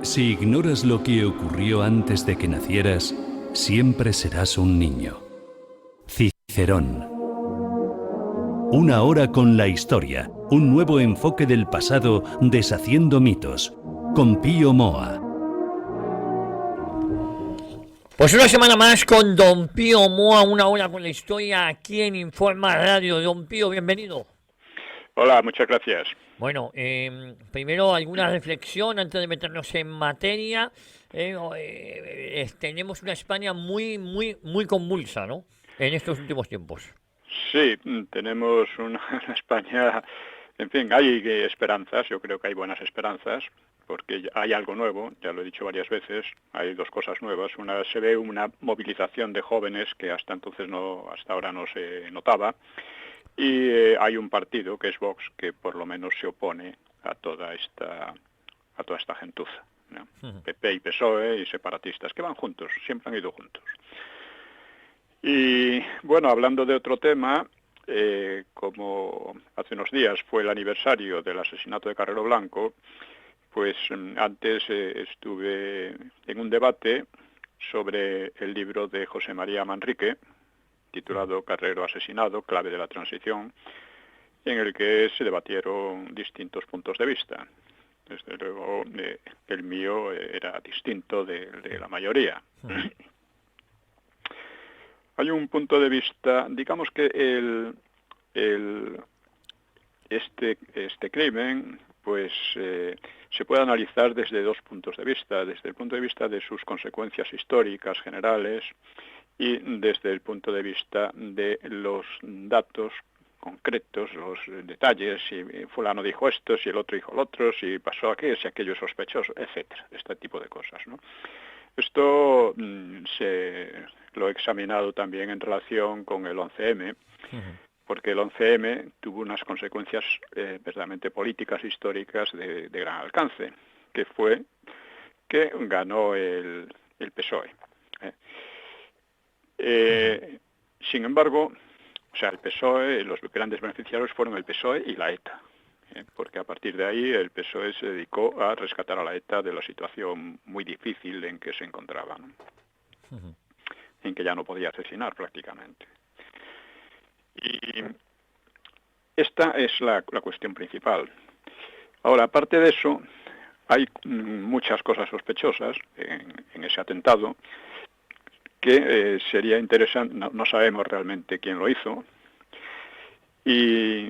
Si ignoras lo que ocurrió antes de que nacieras, siempre serás un niño. Cicerón. Una hora con la historia, un nuevo enfoque del pasado deshaciendo mitos, con Pío Moa. Pues una semana más con Don Pío Moa, una hora con la historia aquí en Informa Radio. Don Pío, bienvenido. Hola, muchas gracias. Bueno, primero alguna reflexión antes de meternos en materia. Tenemos una España muy convulsa, ¿no? En estos últimos tiempos. Sí, tenemos una España, en fin, hay esperanzas, yo creo que hay buenas esperanzas, porque hay algo nuevo, ya lo he dicho varias veces, hay dos cosas nuevas. Una, se ve una movilización de jóvenes que hasta ahora no se notaba, y hay un partido que es Vox que por lo menos se opone a toda esta gentuza, ¿no? PP y PSOE y separatistas que van juntos, siempre han ido juntos. Y bueno, hablando de otro tema, como hace unos días fue el aniversario del asesinato de Carrero Blanco, pues antes estuve en un debate sobre el libro de José María Manrique, titulado Carrero asesinado, clave de la transición, en el que se debatieron distintos puntos de vista. Desde luego, el mío era distinto de la mayoría. Hay un punto de vista, digamos que este crimen, pues se puede analizar desde dos puntos de vista, desde el punto de vista de sus consecuencias históricas generales y desde el punto de vista de los datos concretos, los detalles, si fulano dijo esto, si el otro dijo lo otro, si pasó aquello, si aquello es sospechoso, etcétera, este tipo de cosas, ¿no? Esto lo he examinado también en relación con el 11M, porque el 11M tuvo unas consecuencias verdaderamente políticas, históricas de gran alcance, que fue que ganó el PSOE. Sin embargo, o sea, el PSOE, los grandes beneficiarios fueron el PSOE y la ETA, porque a partir de ahí el PSOE se dedicó a rescatar a la ETA de la situación muy difícil en que se encontraba, ¿no? En que ya no podía asesinar prácticamente. Y esta es la cuestión principal. Ahora, aparte de eso, hay muchas cosas sospechosas en ese atentado que sería interesante, no sabemos realmente quién lo hizo. Y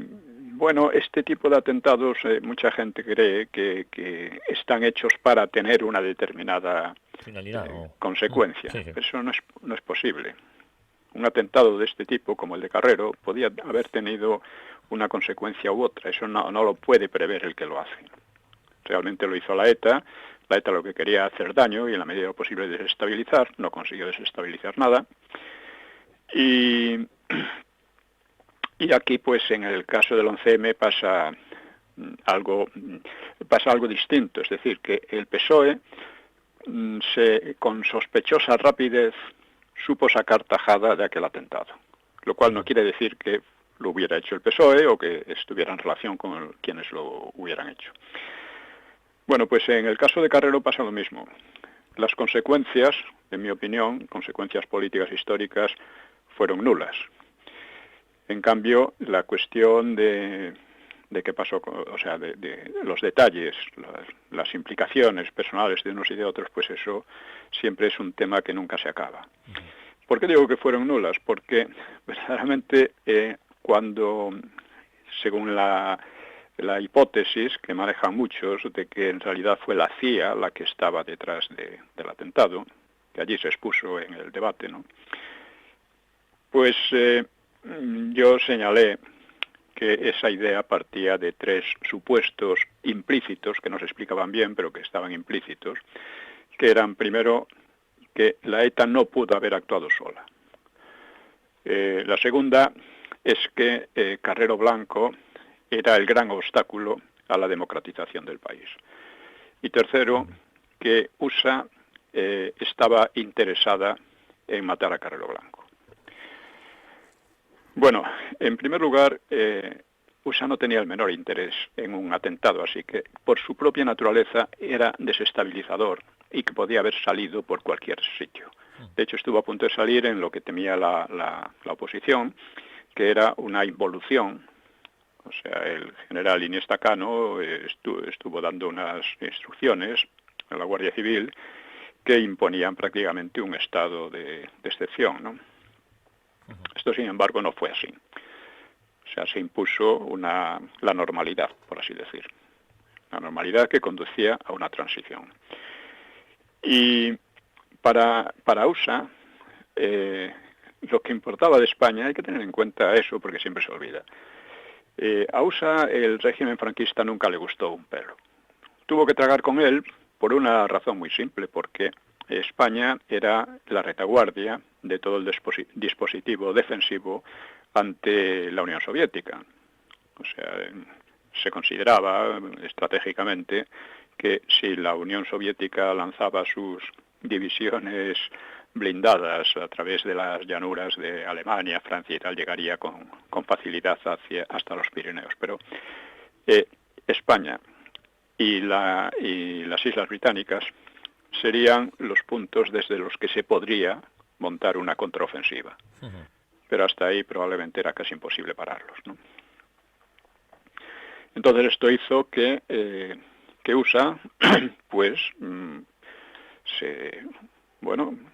bueno, este tipo de atentados, mucha gente cree que están hechos para tener una determinada finalidad, consecuencia. Sí. Eso no es posible. Un atentado de este tipo, como el de Carrero, podía haber tenido una consecuencia u otra. Eso no lo puede prever el que lo hace. Realmente lo hizo la ETA. La ETA lo que quería hacer daño y en la medida posible desestabilizar. No consiguió desestabilizar nada. Y aquí, pues, en el caso del 11M pasa algo distinto. Es decir, que el PSOE con sospechosa rapidez supo sacar tajada de aquel atentado. Lo cual no quiere decir que lo hubiera hecho el PSOE o que estuviera en relación con quienes lo hubieran hecho. Bueno, pues en el caso de Carrero pasa lo mismo. Las consecuencias, en mi opinión, consecuencias políticas históricas, fueron nulas. En cambio, la cuestión de qué pasó, o sea, de los detalles, las implicaciones personales de unos y de otros, pues eso siempre es un tema que nunca se acaba. ¿Por qué digo que fueron nulas? Porque verdaderamente cuando, según la hipótesis que manejan muchos de que en realidad fue la CIA la que estaba detrás del atentado, que allí se expuso en el debate, ¿no? Pues yo señalé que esa idea partía de tres supuestos implícitos, que no se explicaban bien, pero que estaban implícitos, que eran, primero, que la ETA no pudo haber actuado sola. La segunda es que Carrero Blanco era el gran obstáculo a la democratización del país. Y tercero, que USA estaba interesada en matar a Carrero Blanco. Bueno, en primer lugar, USA no tenía el menor interés en un atentado, así que por su propia naturaleza era desestabilizador y que podía haber salido por cualquier sitio. De hecho, estuvo a punto de salir en lo que temía la oposición, que era una involución. O sea, el general Iniesta Cano estuvo dando unas instrucciones a la Guardia Civil que imponían prácticamente un estado de excepción, ¿no? Esto, sin embargo, no fue así. O sea, se impuso la normalidad, por así decir. La normalidad que conducía a una transición. Y para USA, lo que importaba de España, hay que tener en cuenta eso porque siempre se olvida. A USA el régimen franquista nunca le gustó un pelo. Tuvo que tragar con él por una razón muy simple, porque España era la retaguardia de todo el dispositivo defensivo ante la Unión Soviética. O sea, se consideraba estratégicamente que si la Unión Soviética lanzaba sus divisiones blindadas a través de las llanuras de Alemania, Francia y tal, llegaría con facilidad hasta los Pirineos. Pero España y las Islas Británicas serían los puntos desde los que se podría montar una contraofensiva. Pero hasta ahí probablemente era casi imposible pararlos, ¿no? Entonces esto hizo que USA pues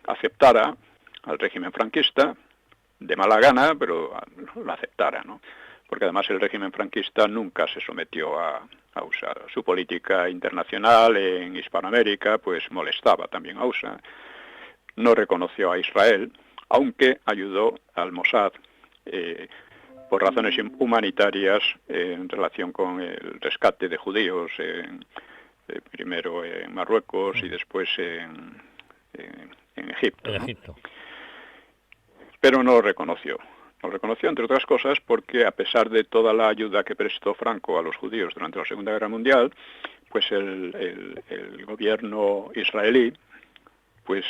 aceptara al régimen franquista de mala gana, pero lo aceptara, ¿no? Porque además el régimen franquista nunca se sometió a USA. Su política internacional en Hispanoamérica pues molestaba también a USA. No reconoció a Israel, aunque ayudó al Mossad por razones humanitarias en relación con el rescate de judíos, primero en Marruecos y después en Egipto. En ¿no? Egipto. Pero no lo reconoció. Lo reconoció, entre otras cosas, porque a pesar de toda la ayuda que prestó Franco a los judíos durante la Segunda Guerra Mundial, pues el gobierno israelí pues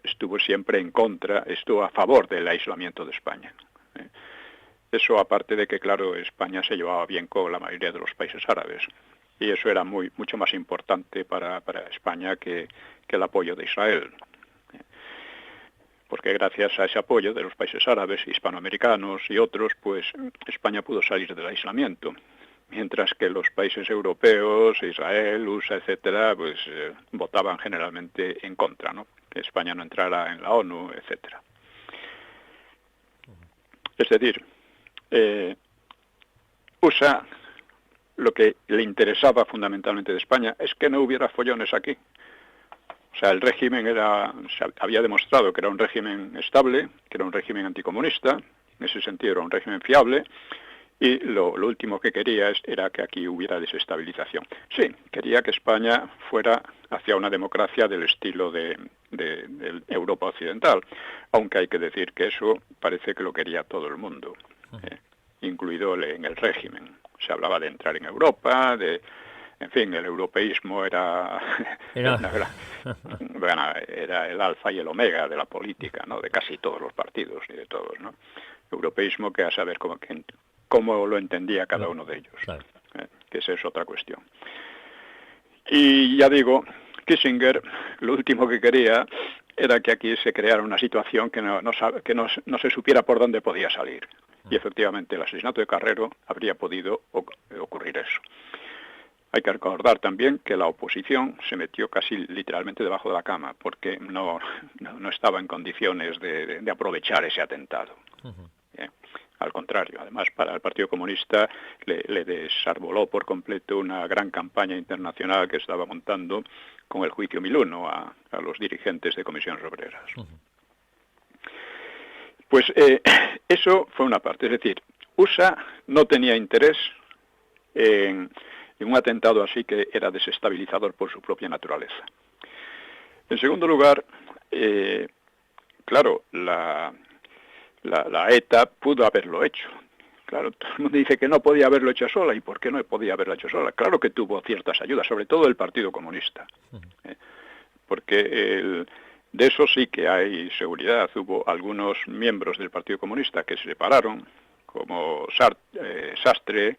estuvo siempre en contra, estuvo a favor del aislamiento de España. Eso aparte de que, claro, España se llevaba bien con la mayoría de los países árabes. Y eso era mucho más importante para España que el apoyo de Israel. Porque gracias a ese apoyo de los países árabes, hispanoamericanos y otros, pues España pudo salir del aislamiento. Mientras que los países europeos, Israel, USA, etcétera, pues votaban generalmente en contra, ¿no? Que España no entrara en la ONU, etcétera. Es decir, USA, lo que le interesaba fundamentalmente de España es que no hubiera follones aquí. O sea, el régimen se había demostrado que era un régimen estable, que era un régimen anticomunista, en ese sentido era un régimen fiable, y lo último que quería era que aquí hubiera desestabilización. Sí, quería que España fuera hacia una democracia del estilo de Europa occidental, aunque hay que decir que eso parece que lo quería todo el mundo, incluido en el régimen. Se hablaba de entrar en Europa, en fin, el europeísmo era el alfa y el omega de la política, ¿no? De casi todos los partidos y de todos, ¿no? Europeísmo que a saber cómo lo entendía cada uno de ellos, claro. Que esa es otra cuestión. Y ya digo, Kissinger lo último que quería era que aquí se creara una situación que no se supiera por dónde podía salir. Y efectivamente el asesinato de Carrero habría podido ocurrir eso. Hay que recordar también que la oposición se metió casi literalmente debajo de la cama, porque no estaba en condiciones de aprovechar ese atentado. Al contrario, además para el Partido Comunista le desarboló por completo una gran campaña internacional que estaba montando con el juicio 1001 a los dirigentes de comisiones obreras. Pues eso fue una parte, es decir, USA no tenía interés en un atentado así que era desestabilizador por su propia naturaleza. En segundo lugar, claro, la ETA pudo haberlo hecho. Claro, todo el mundo dice que no podía haberlo hecho sola. ¿Y por qué no podía haberlo hecho sola? Claro que tuvo ciertas ayudas, sobre todo el Partido Comunista. Porque de eso sí que hay seguridad. Hubo algunos miembros del Partido Comunista que se separaron como Sastre,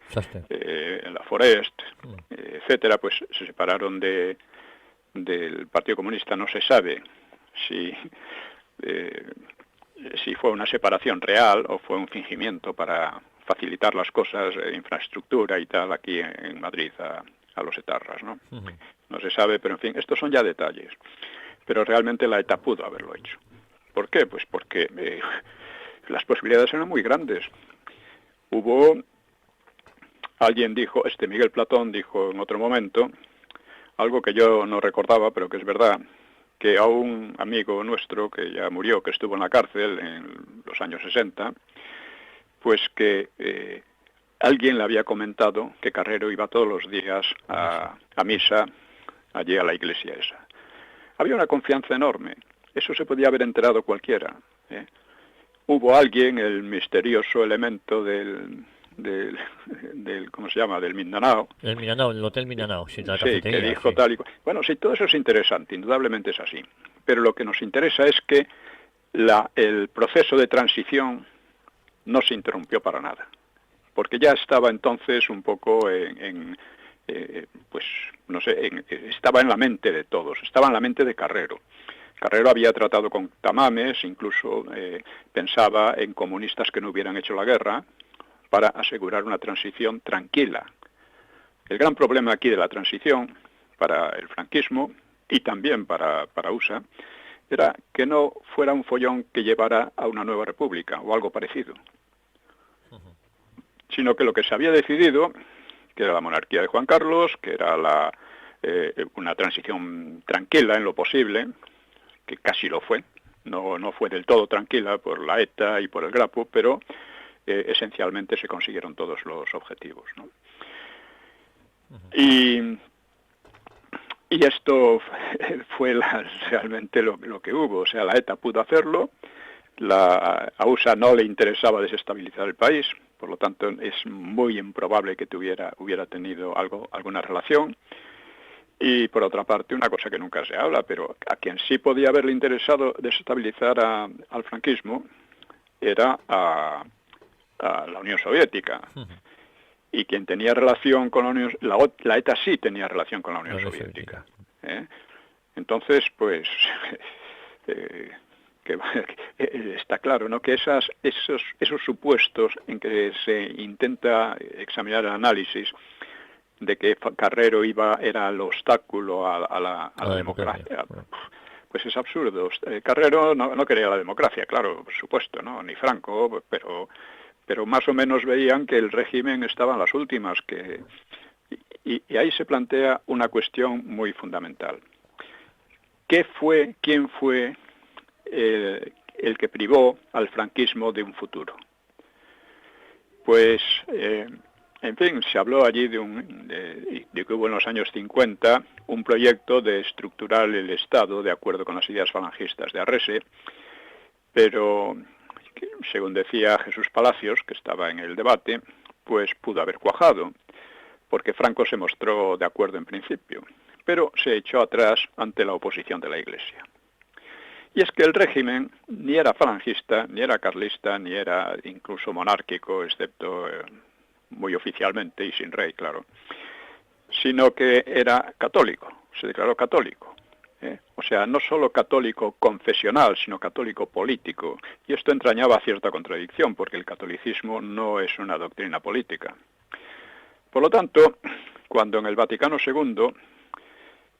La Forest, etcétera, pues se separaron del Partido Comunista. No se sabe si fue una separación real o fue un fingimiento para facilitar las cosas, infraestructura y tal, aquí en Madrid a los etarras, ¿no? No se sabe, pero en fin, estos son ya detalles. Pero realmente la ETA pudo haberlo hecho. ¿Por qué? Pues porque las posibilidades eran muy grandes. Alguien dijo, Miguel Platón dijo en otro momento, algo que yo no recordaba, pero que es verdad, que a un amigo nuestro que ya murió, que estuvo en la cárcel en los años 60, pues que alguien le había comentado que Carrero iba todos los días a misa allí a la iglesia esa. Había una confianza enorme. Eso se podía haber enterado cualquiera. Hubo alguien, el misterioso elemento del ¿cómo se llama?, del Mindanao. El Mindanao, el Hotel Mindanao, sí, la cafetería. Sí, que dijo tal y cual. Bueno, sí, todo eso es interesante, indudablemente es así. Pero lo que nos interesa es que el proceso de transición no se interrumpió para nada. Porque ya estaba entonces un poco pues, no sé, estaba en la mente de todos, estaba en la mente de Carrero. Carrero había tratado con tamames, incluso pensaba en comunistas que no hubieran hecho la guerra para asegurar una transición tranquila. El gran problema aquí de la transición para el franquismo y también para USA era que no fuera un follón que llevara a una nueva república o algo parecido, sino que lo que se había decidido, que era la monarquía de Juan Carlos, que era una transición tranquila en lo posible, que casi lo fue, no fue del todo tranquila por la ETA y por el Grapo, pero esencialmente se consiguieron todos los objetivos, ¿no? Y esto fue realmente lo que hubo. O sea, la ETA pudo hacerlo, a USA no le interesaba desestabilizar el país, por lo tanto es muy improbable que hubiera tenido alguna relación. Y por otra parte, una cosa que nunca se habla, pero a quien sí podía haberle interesado desestabilizar al franquismo era a la Unión Soviética. Y quien tenía relación con la ETA sí tenía relación con la Unión Soviética. Entonces, pues, está claro, ¿no?, que esos supuestos en que se intenta examinar el análisis de que Carrero era el obstáculo a la democracia, pues es absurdo. Carrero no quería la democracia, claro, por supuesto, ¿no?, ni Franco, pero más o menos veían que el régimen estaba en las últimas, y ahí se plantea una cuestión muy fundamental. ¿Quién fue el que privó al franquismo de un futuro? Pues, en fin, se habló allí de que hubo en los años 50 un proyecto de estructurar el Estado de acuerdo con las ideas falangistas de Arrese, pero según decía Jesús Palacios, que estaba en el debate, pues pudo haber cuajado, porque Franco se mostró de acuerdo en principio, pero se echó atrás ante la oposición de la Iglesia. Y es que el régimen ni era falangista, ni era carlista, ni era incluso monárquico, excepto muy oficialmente y sin rey, claro, sino que era católico, se declaró católico. O sea, no solo católico confesional, sino católico político. Y esto entrañaba cierta contradicción, porque el catolicismo no es una doctrina política. Por lo tanto, cuando en el Vaticano II,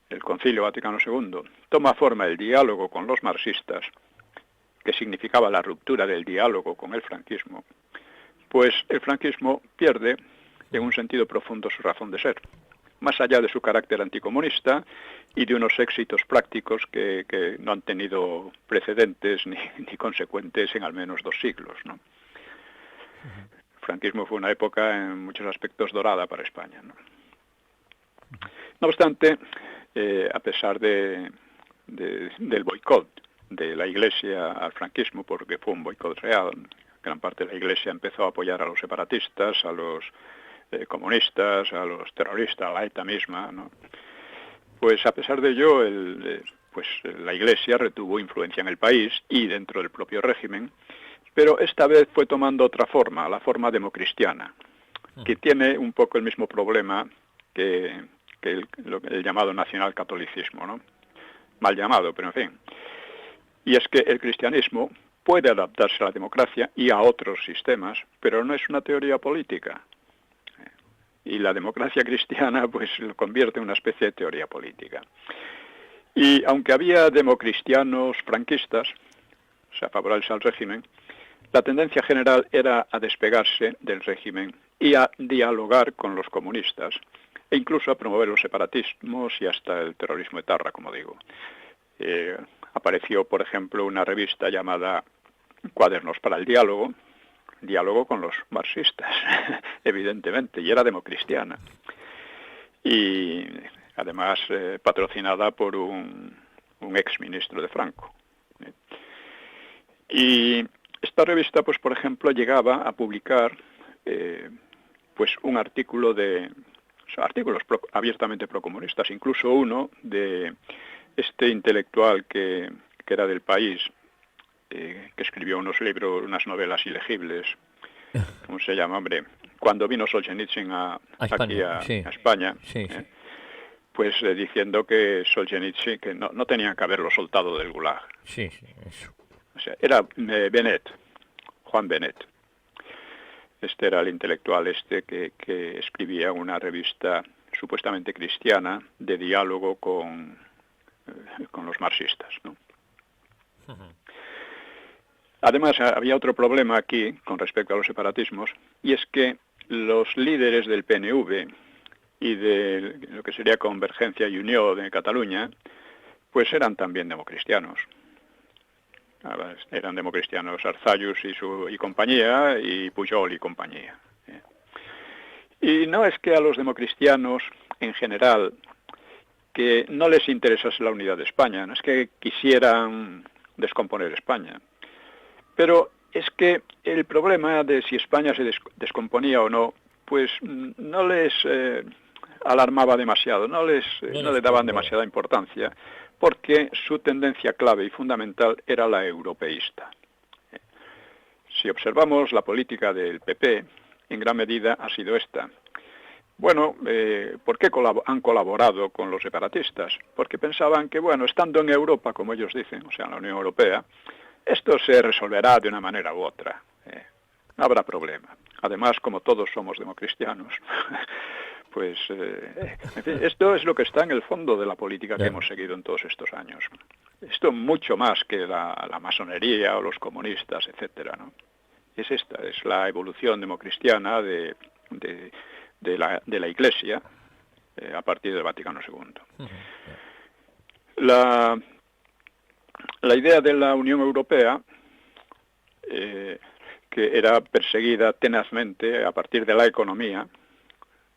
el Concilio Vaticano II, toma forma el diálogo con los marxistas, que significaba la ruptura del diálogo con el franquismo, pues el franquismo pierde, en un sentido profundo, su razón de ser, más allá de su carácter anticomunista y de unos éxitos prácticos que no han tenido precedentes ni consecuentes en al menos 2 siglos, ¿no? El franquismo fue una época en muchos aspectos dorada para España, ¿no? No obstante, a pesar del boicot de la Iglesia al franquismo, porque fue un boicot real, gran parte de la Iglesia empezó a apoyar a los separatistas, a los comunistas, a los terroristas, a la ETA misma, ¿no? Pues a pesar de ello, pues la Iglesia retuvo influencia en el país y dentro del propio régimen, pero esta vez fue tomando otra forma, la forma democristiana, que tiene un poco el mismo problema que el llamado nacionalcatolicismo, ¿no? Mal llamado, pero en fin. Y es que el cristianismo puede adaptarse a la democracia y a otros sistemas, pero no es una teoría política. Y la democracia cristiana pues lo convierte en una especie de teoría política. Y aunque había democristianos franquistas, o sea, favorables al régimen, la tendencia general era a despegarse del régimen y a dialogar con los comunistas, e incluso a promover los separatismos y hasta el terrorismo etarra, como digo. Apareció, por ejemplo, una revista llamada Cuadernos para el diálogo con los marxistas, evidentemente, y era democristiana. Y además patrocinada por un exministro de Franco. Y esta revista, pues por ejemplo, llegaba a publicar pues un artículo artículos abiertamente procomunistas, incluso uno de este intelectual que era del País, que escribió unos libros, unas novelas ilegibles. ¿Cómo se llama, hombre? Cuando vino Solzhenitsyn aquí a España, sí. Pues diciendo que Solzhenitsyn, que no tenían que haberlo soltado del Gulag. Sí, eso. O sea, era Juan Benet. Este era el intelectual que escribía una revista supuestamente cristiana de diálogo con los marxistas, ¿no? Uh-huh. Además, había otro problema aquí con respecto a los separatismos, y es que los líderes del PNV y de lo que sería Convergencia y Unió de Cataluña, pues eran también democristianos. Eran democristianos Arzallus y compañía, y Pujol y compañía. Y no es que a los democristianos en general que no les interesase la unidad de España, no es que quisieran descomponer España, pero es que el problema de si España se descomponía o no, pues no les alarmaba demasiado, no le daban demasiada importancia, porque su tendencia clave y fundamental era la europeísta. Si observamos la política del PP, en gran medida ha sido esta. Bueno, ¿por qué han colaborado con los separatistas? Porque pensaban que, bueno, estando en Europa, como ellos dicen, o sea, en la Unión Europea, esto se resolverá de una manera u otra. No habrá problema. Además, como todos somos democristianos, pues en fin, esto es lo que está en el fondo de la política que hemos seguido en todos estos años. Esto mucho más que la masonería o los comunistas, etcétera, ¿no? Es la evolución democristiana de la Iglesia a partir del Vaticano II. La idea de la Unión Europea, que era perseguida tenazmente a partir de la economía,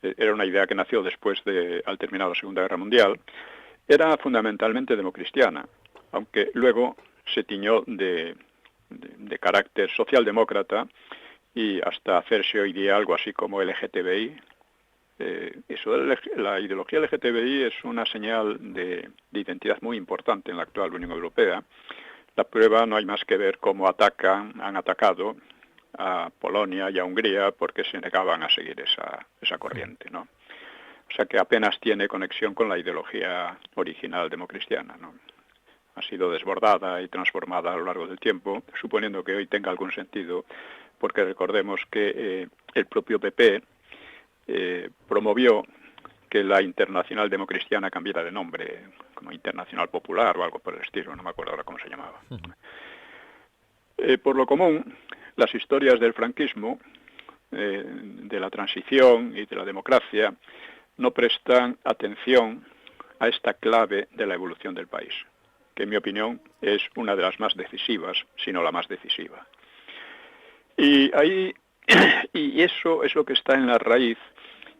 era una idea que nació después al terminar la Segunda Guerra Mundial, era fundamentalmente democristiana, aunque luego se tiñó de carácter socialdemócrata y hasta hacerse hoy día algo así como LGTBI. La ideología LGTBI es una señal de identidad muy importante en la actual Unión Europea. La prueba no hay más que ver cómo han atacado a Polonia y a Hungría porque se negaban a seguir esa corriente, ¿no? O sea que apenas tiene conexión con la ideología original democristiana, ¿no? Ha sido desbordada y transformada a lo largo del tiempo, suponiendo que hoy tenga algún sentido, porque recordemos que el propio PP promovió que la Internacional Democristiana cambiara de nombre, como Internacional Popular o algo por el estilo, no me acuerdo ahora cómo se llamaba. Por lo común, las historias del franquismo, de la transición y de la democracia, no prestan atención a esta clave de la evolución del país, que en mi opinión es una de las más decisivas, si no la más decisiva. Y eso es lo que está en la raíz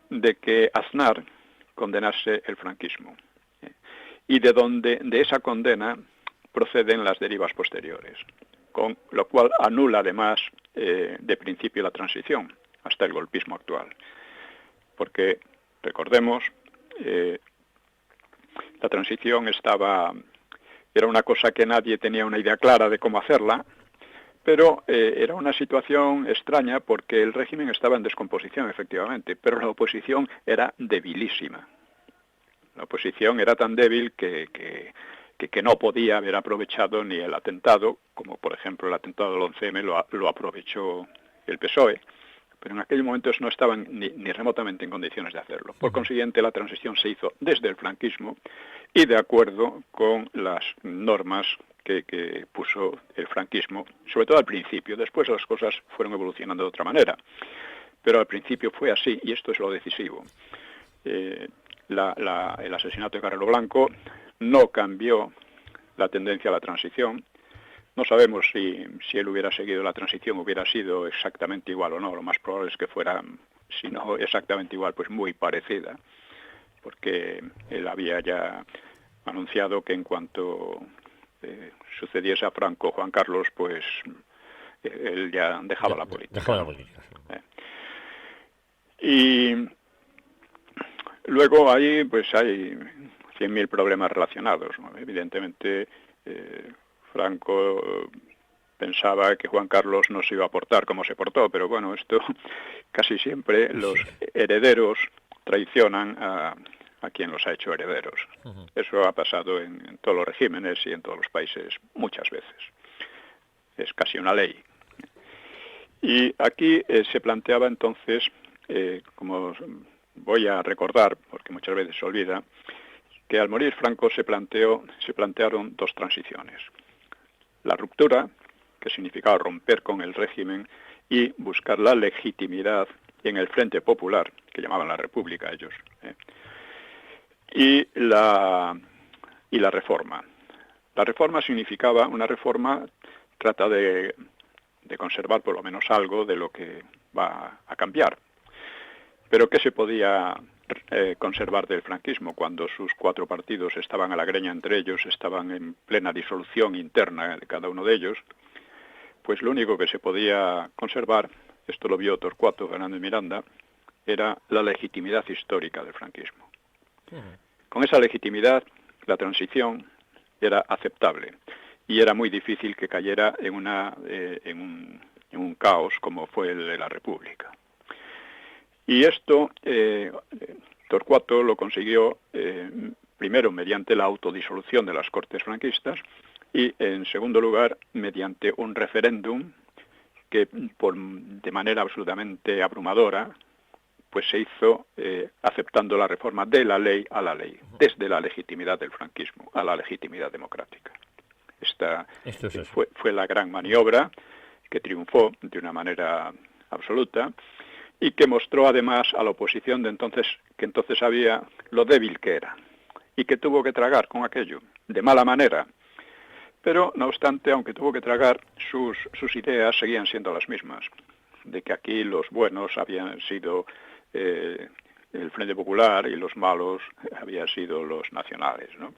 de que Aznar condenase el franquismo, y de esa condena proceden las derivas posteriores, con lo cual anula además de principio la transición hasta el golpismo actual, porque recordemos, la transición era una cosa que nadie tenía una idea clara de cómo hacerla, Pero era una situación extraña porque el régimen estaba en descomposición, efectivamente, pero la oposición era debilísima. La oposición era tan débil que no podía haber aprovechado ni el atentado, como por ejemplo el atentado del 11M lo aprovechó el PSOE, pero en aquellos momentos no estaban ni remotamente en condiciones de hacerlo. Por consiguiente, la transición se hizo desde el franquismo y de acuerdo con las normas que puso el franquismo, sobre todo al principio. Después las cosas fueron evolucionando de otra manera, pero al principio fue así, y esto es lo decisivo. El asesinato de Carrero Blanco no cambió la tendencia a la transición. No sabemos si él hubiera seguido la transición, hubiera sido exactamente igual o no. Lo más probable es que fuera, si no exactamente igual, pues muy parecida, porque él había ya anunciado que en cuanto sucediese a Franco Juan Carlos, pues él ya dejaba la política. Dejaba la política. Y luego ahí pues hay 100.000 problemas relacionados, ¿no? Evidentemente Franco pensaba que Juan Carlos no se iba a portar como se portó, pero bueno, esto casi siempre los herederos traicionan a quien los ha hecho herederos. Eso ha pasado en todos los regímenes y en todos los países muchas veces. Es casi una ley. Y aquí se planteaba entonces, como voy a recordar, porque muchas veces se olvida, que al morir Franco se plantearon dos transiciones. La ruptura, que significaba romper con el régimen y buscar la legitimidad en el Frente Popular, que llamaban la República ellos, y la reforma. La reforma significaba, una reforma trata de conservar por lo menos algo de lo que va a cambiar. Pero ¿qué se podía conservar del franquismo cuando sus 4 partidos estaban a la greña entre ellos, estaban en plena disolución interna de cada uno de ellos? Pues lo único que se podía conservar, esto lo vio Torcuato, Fernando y Miranda, era la legitimidad histórica del franquismo. Con esa legitimidad, la transición era aceptable y era muy difícil que cayera en un caos como fue el de la República. Y esto Torcuato lo consiguió primero mediante la autodisolución de las Cortes franquistas y en segundo lugar mediante un referéndum que de manera absolutamente abrumadora pues se hizo aceptando la reforma de la ley a la ley, desde la legitimidad del franquismo a la legitimidad democrática. Esta fue la gran maniobra que triunfó de una manera absoluta y que mostró además a la oposición de entonces, que entonces sabía lo débil que era y que tuvo que tragar con aquello, de mala manera. Pero, no obstante, aunque tuvo que tragar, sus ideas seguían siendo las mismas, de que aquí los buenos habían sido el Frente Popular y los malos habían sido los nacionales, ¿no?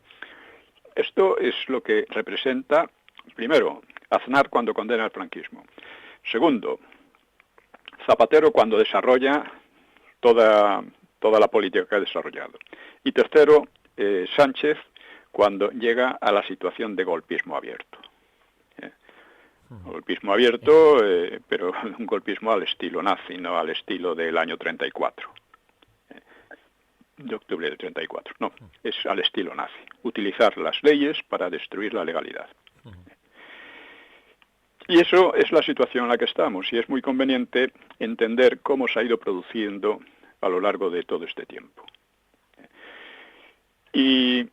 Esto es lo que representa, primero, Aznar cuando condena el franquismo. Segundo, Zapatero cuando desarrolla toda la política que ha desarrollado. Y tercero, Sánchez cuando llega a la situación de golpismo abierto. Golpismo abierto, pero un golpismo al estilo nazi, no al estilo del año 34. De octubre del 34. No, es al estilo nazi. Utilizar las leyes para destruir la legalidad. Y eso es la situación en la que estamos, y es muy conveniente entender cómo se ha ido produciendo a lo largo de todo este tiempo. Y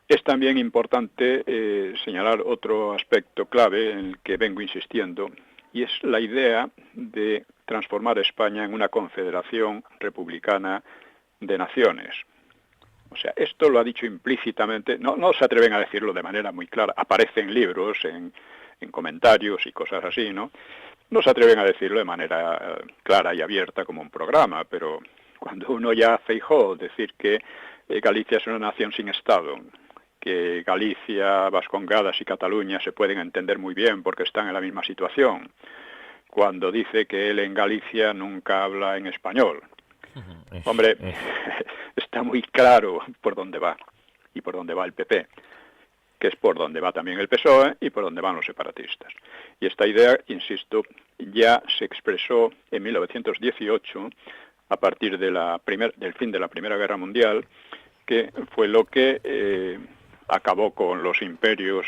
es también importante señalar otro aspecto clave en el que vengo insistiendo, y es la idea de transformar España en una confederación republicana de naciones. O sea, esto lo ha dicho implícitamente, no se atreven a decirlo de manera muy clara, aparece en libros, en comentarios y cosas así, ¿no? No se atreven a decirlo de manera clara y abierta como un programa, pero cuando uno ya Feijóo decir que Galicia es una nación sin Estado, que Galicia, Vascongadas y Cataluña se pueden entender muy bien porque están en la misma situación, cuando dice que él en Galicia nunca habla en español. Hombre, está muy claro por dónde va y por dónde va el PP. que es por donde va también el PSOE y por donde van los separatistas. Y esta idea, insisto, ya se expresó en 1918 a partir de del fin de la Primera Guerra Mundial, que fue lo que acabó con los imperios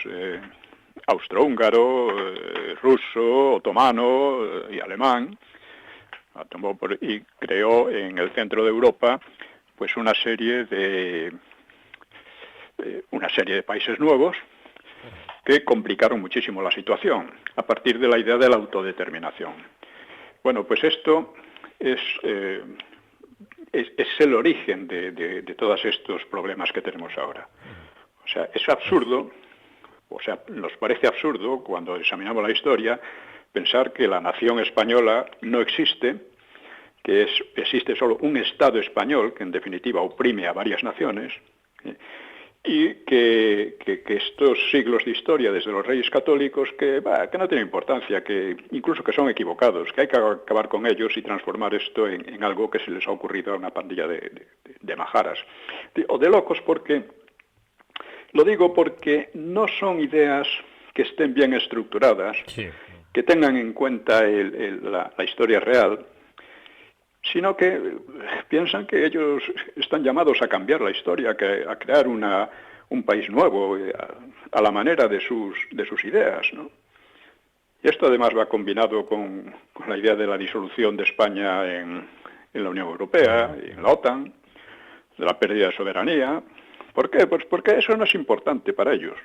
austrohúngaro, ruso, otomano y alemán, y creó en el centro de Europa pues una serie de países nuevos que complicaron muchísimo la situación a partir de la idea de la autodeterminación. Bueno, pues esto es el origen de todos estos problemas que tenemos ahora. O sea, es absurdo, nos parece absurdo cuando examinamos la historia pensar que la nación española no existe, que existe solo un Estado español que en definitiva oprime a varias naciones, y que estos siglos de historia desde los reyes católicos que no tienen importancia, que incluso que son equivocados, que hay que acabar con ellos y transformar esto en algo que se les ha ocurrido a una pandilla de majaras o de locos, porque lo digo porque no son ideas que estén bien estructuradas, sí, que tengan en cuenta la historia real, sino que piensan que ellos están llamados a cambiar la historia, a crear un país nuevo, a la manera de sus ideas, ¿no? Y esto además va combinado con la idea de la disolución de España en la Unión Europea, en la OTAN, de la pérdida de soberanía. ¿Por qué? Pues porque eso no es importante para ellos.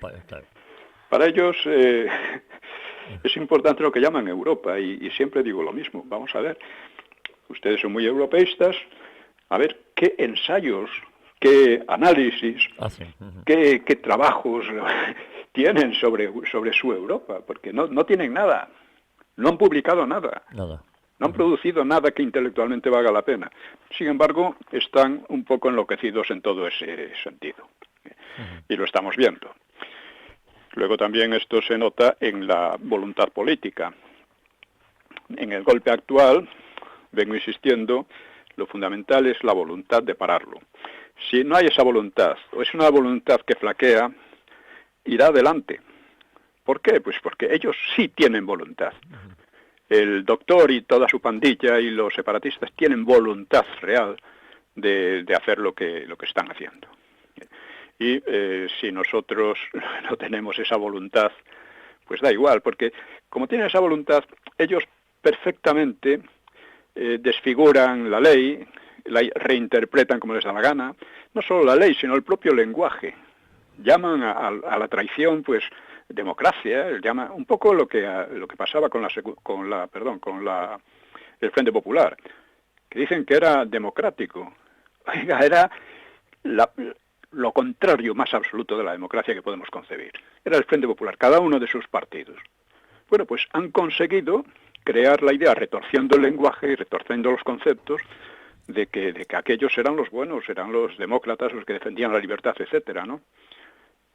Para ellos es importante lo que llaman Europa, y siempre digo lo mismo. Vamos a ver. Ustedes son muy europeístas, a ver qué ensayos, qué análisis, qué trabajos tienen sobre su Europa, porque no tienen nada, no han publicado nada, no han producido nada que intelectualmente valga la pena. Sin embargo, están un poco enloquecidos en todo ese sentido, y lo estamos viendo. Luego también esto se nota en la voluntad política. En el golpe actual, vengo insistiendo, lo fundamental es la voluntad de pararlo. Si no hay esa voluntad, o es una voluntad que flaquea, irá adelante. ¿Por qué? Pues porque ellos sí tienen voluntad. El doctor y toda su pandilla y los separatistas tienen voluntad real de hacer lo que están haciendo. Y si nosotros no tenemos esa voluntad, pues da igual, porque como tienen esa voluntad, ellos perfectamente desfiguran la ley, la reinterpretan como les da la gana, no solo la ley, sino el propio lenguaje. Llaman a la traición, pues, democracia, llama un poco lo que pasaba con el Frente Popular, que dicen que era democrático. Oiga, era lo contrario más absoluto de la democracia que podemos concebir. Era el Frente Popular, cada uno de sus partidos. Bueno, pues han conseguido crear la idea, retorciendo el lenguaje y retorciendo los conceptos, de que aquellos eran los buenos, eran los demócratas, los que defendían la libertad, etcétera, ¿no?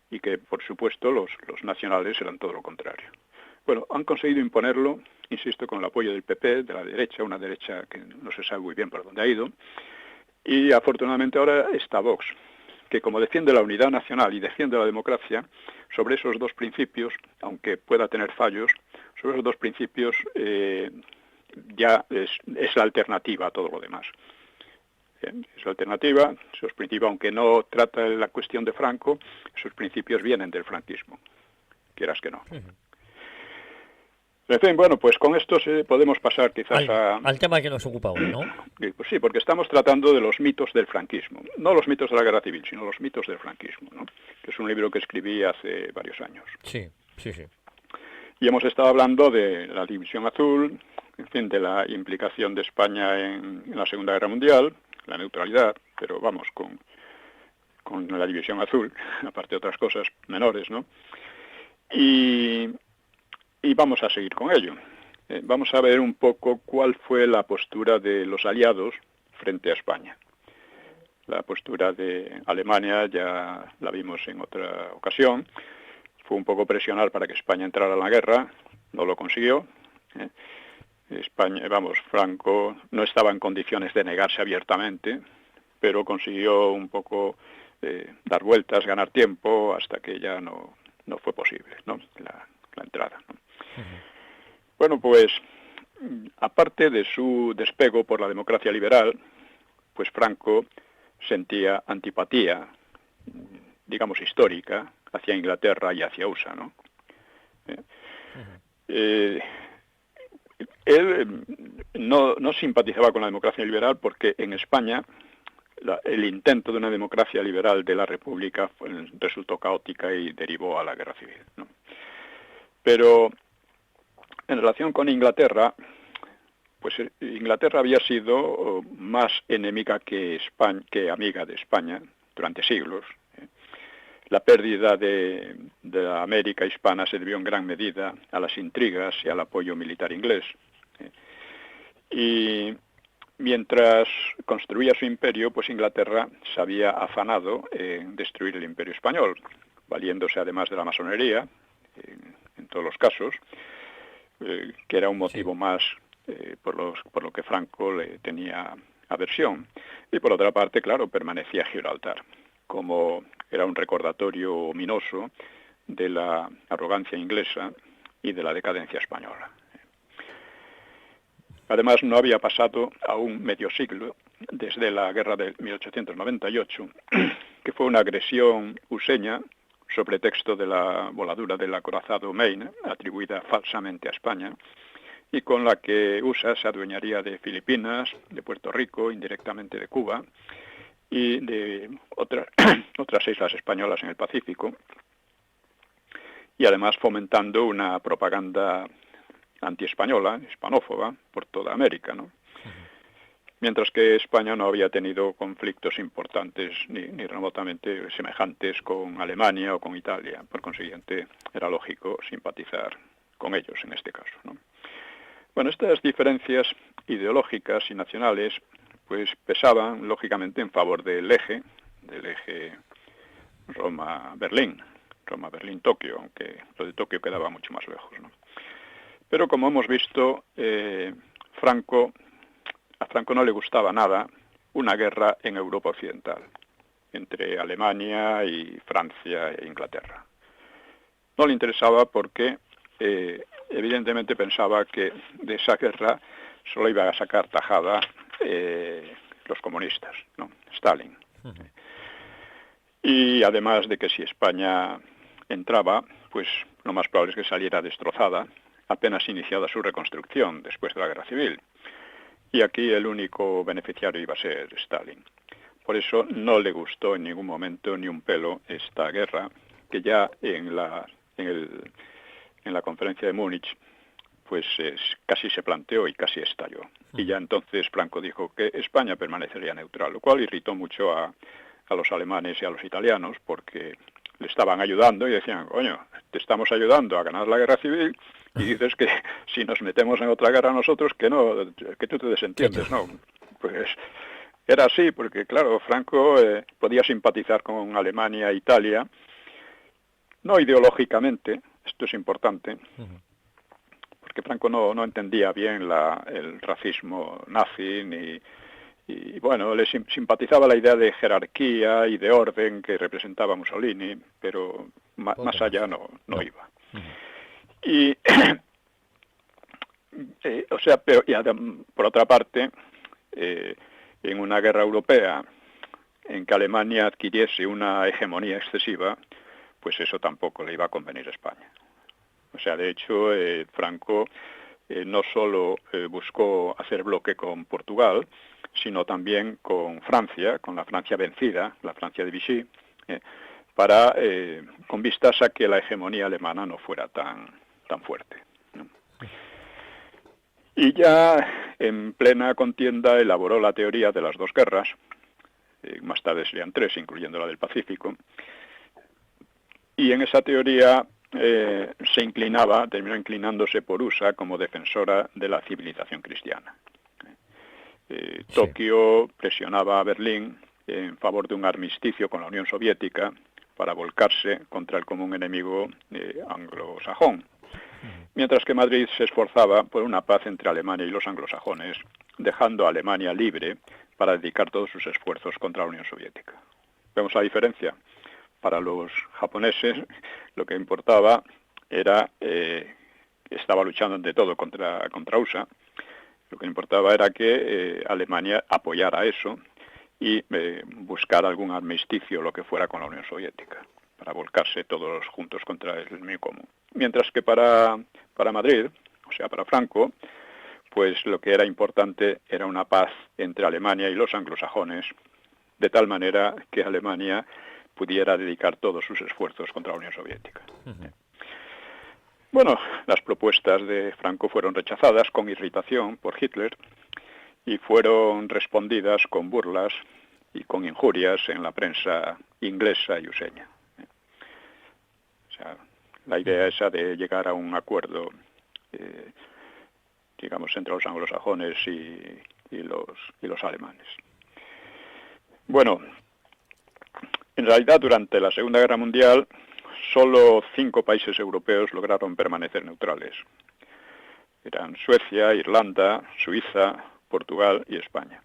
Y que, por supuesto, los nacionales eran todo lo contrario. Bueno, han conseguido imponerlo, insisto, con el apoyo del PP, de la derecha, una derecha que no se sabe muy bien por dónde ha ido, y afortunadamente ahora está Vox, que como defiende la unidad nacional y defiende la democracia, sobre esos dos principios, aunque pueda tener fallos, sobre esos dos principios ya es la alternativa a todo lo demás. Es la alternativa, esos principios, aunque no trata la cuestión de Franco, esos principios vienen del franquismo, quieras que no. En fin, bueno, pues con esto podemos pasar quizás al tema que nos ocupa hoy, ¿no? Pues sí, porque estamos tratando de los mitos del franquismo, no los mitos de la guerra civil, sino los mitos del franquismo, ¿no? Que es un libro que escribí hace varios años. Sí. Y hemos estado hablando de la División Azul, en fin, de la implicación de España en la Segunda Guerra Mundial, la neutralidad, pero vamos, con la División Azul, aparte de otras cosas menores, ¿no? Y vamos a seguir con ello. Vamos a ver un poco cuál fue la postura de los aliados frente a España. La postura de Alemania ya la vimos en otra ocasión. Fue un poco presionar para que España entrara en la guerra, no lo consiguió. Franco no estaba en condiciones de negarse abiertamente, pero consiguió un poco dar vueltas, ganar tiempo, hasta que ya no no fue posible, ¿no? La entrada, ¿no? Bueno, pues aparte de su despego por la democracia liberal, pues Franco sentía antipatía, digamos, histórica hacia Inglaterra y hacia USA, ¿no? Él no simpatizaba con la democracia liberal porque en España el intento de una democracia liberal de la República resultó caótica y derivó a la guerra civil, ¿no? Pero en relación con Inglaterra, pues Inglaterra había sido más enemiga que amiga de España durante siglos. La pérdida de la América hispana se debió en gran medida a las intrigas y al apoyo militar inglés. Y mientras construía su imperio, pues Inglaterra se había afanado en destruir el imperio español, valiéndose además de la masonería, en todos los casos, que era un motivo más por lo que Franco le tenía aversión. Y por otra parte, claro, permanecía Gibraltar, como era un recordatorio ominoso de la arrogancia inglesa y de la decadencia española. Además, no había pasado aún medio siglo desde la guerra de 1898, que fue una agresión useña sobre texto de la voladura del acorazado Maine, atribuida falsamente a España, y con la que USA se adueñaría de Filipinas, de Puerto Rico, indirectamente de Cuba, y de otras islas españolas en el Pacífico, y además fomentando una propaganda antiespañola, hispanófoba, por toda América, ¿no? Mientras que España no había tenido conflictos importantes ni remotamente semejantes con Alemania o con Italia. Por consiguiente, era lógico simpatizar con ellos en este caso, ¿no? Bueno, estas diferencias ideológicas y nacionales pues pesaban lógicamente en favor del eje Roma-Berlín, Roma-Berlín-Tokio, aunque lo de Tokio quedaba mucho más lejos, ¿no? Pero como hemos visto, a Franco no le gustaba nada una guerra en Europa Occidental, entre Alemania y Francia e Inglaterra. No le interesaba porque evidentemente pensaba que de esa guerra solo iba a sacar tajada los comunistas, ¿no? Stalin. Y además de que si España entraba, pues lo más probable es que saliera destrozada, apenas iniciada su reconstrucción después de la guerra civil. Y aquí el único beneficiario iba a ser Stalin. Por eso no le gustó en ningún momento ni un pelo esta guerra, que ya en la conferencia de Múnich pues casi se planteó y casi estalló. Y ya entonces Franco dijo que España permanecería neutral, lo cual irritó mucho a los alemanes y a los italianos, porque le estaban ayudando y decían, coño, te estamos ayudando a ganar la guerra civil y dices que si nos metemos en otra guerra nosotros, que tú te desentiendes, ¿no? Pues era así, porque claro, Franco podía simpatizar con Alemania e Italia, no ideológicamente, esto es importante, porque Franco no entendía bien el racismo nazi, y bueno, le simpatizaba la idea de jerarquía y de orden que representaba Mussolini, pero más allá no iba. Y, o sea, por otra parte, en una guerra europea en que Alemania adquiriese una hegemonía excesiva, pues eso tampoco le iba a convenir a España. O sea, de hecho, Franco no solo buscó hacer bloque con Portugal, sino también con Francia, con la Francia vencida, la Francia de Vichy, con vistas a que la hegemonía alemana no fuera tan fuerte, ¿no? Y ya en plena contienda elaboró la teoría de las dos guerras, más tarde serían tres, incluyendo la del Pacífico, y en esa teoría terminó inclinándose por USA como defensora de la civilización cristiana. Tokio presionaba a Berlín en favor de un armisticio con la Unión Soviética para volcarse contra el común enemigo anglosajón, mientras que Madrid se esforzaba por una paz entre Alemania y los anglosajones, dejando a Alemania libre para dedicar todos sus esfuerzos contra la Unión Soviética. ¿Vemos la diferencia? para los japoneses lo que importaba era, estaba luchando ante todo contra USA, lo que importaba era que Alemania apoyara eso y buscar algún armisticio, lo que fuera, con la Unión Soviética, para volcarse todos juntos contra el enemigo común. Mientras que para Madrid, o sea, para Franco, pues lo que era importante era una paz entre Alemania y los anglosajones, de tal manera que Alemania pudiera dedicar todos sus esfuerzos contra la Unión Soviética. Bueno, las propuestas de Franco fueron rechazadas con irritación por Hitler y fueron respondidas con burlas y con injurias en la prensa inglesa y useña. O sea, la idea esa de llegar a un acuerdo, digamos, entre los anglosajones y los alemanes. Bueno, en realidad durante la Segunda Guerra Mundial solo 5 países europeos lograron permanecer neutrales. Eran Suecia, Irlanda, Suiza, Portugal y España.